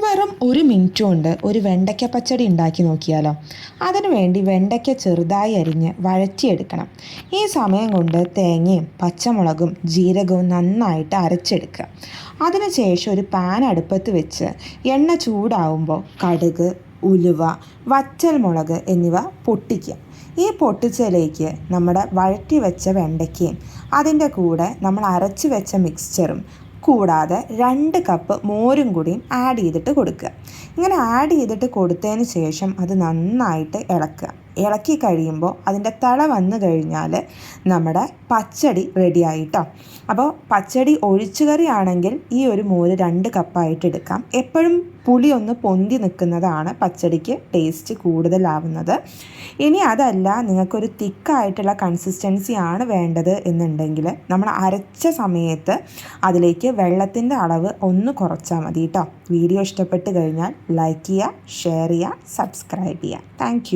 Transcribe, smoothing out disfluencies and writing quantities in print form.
വെറും 1 മിനിറ്റ് കൊണ്ട് ഒരു വെണ്ടയ്ക്ക പച്ചടി ഉണ്ടാക്കി നോക്കിയാലോ. അതിനു വേണ്ടി വെണ്ടയ്ക്ക ചെറുതായി അരിഞ്ഞ് വഴറ്റിയെടുക്കണം. ഈ സമയം കൊണ്ട് തേങ്ങയും പച്ചമുളകും ജീരകവും നന്നായിട്ട് അരച്ചെടുക്കുക. അതിനുശേഷം ഒരു പാൻ അടുപ്പത്ത് വെച്ച് എണ്ണ ചൂടാവുമ്പോൾ കടുക്, ഉലുവ, വറ്റൽമുളക് എന്നിവ പൊട്ടിക്കുക. ഈ പൊട്ടിച്ചതിലേക്ക് നമ്മുടെ വഴറ്റി വെച്ച വെണ്ടയ്ക്കയും അതിൻ്റെ കൂടെ നമ്മൾ അരച്ച് വെച്ച മിക്സ്ചറും കൂടാതെ 2 കപ്പ് മോരും കൂടിയും ആഡ് ചെയ്തിട്ട് കൊടുക്കുക. ഇങ്ങനെ ആഡ് ചെയ്തിട്ട് കൊടുത്തതിന് ശേഷം അത് നന്നായിട്ട് ഇളക്കുക. ഇളക്കി കഴിയുമ്പോൾ അതിൻ്റെ തിള വന്നു കഴിഞ്ഞാൽ നമ്മുടെ പച്ചടി റെഡി ആയിട്ടോ. അപ്പോൾ പച്ചടി ഒഴിച്ചുകറി ആണെങ്കിൽ ഈ ഒരു മോര് 2 കപ്പായിട്ട് എടുക്കാം. എപ്പോഴും പുളി ഒന്ന് പൊന്തി നിൽക്കുന്നതാണ് പച്ചടിക്ക് ടേസ്റ്റ് കൂടുതലാവുന്നത്. ഇനി അതല്ല, നിങ്ങൾക്കൊരു തിക്കായിട്ടുള്ള കൺസിസ്റ്റൻസി ആണ് വേണ്ടത് എന്നുണ്ടെങ്കിൽ നമ്മൾ അരച്ച സമയത്ത് അതിലേക്ക് വെള്ളത്തിൻ്റെ അളവ് ഒന്ന് കുറച്ചാൽ മതി കേട്ടോ. വീഡിയോ ഇഷ്ടപ്പെട്ട് കഴിഞ്ഞാൽ ലൈക്ക് ചെയ്യുക, ഷെയർ ചെയ്യുക, സബ്സ്ക്രൈബ് ചെയ്യുക. താങ്ക്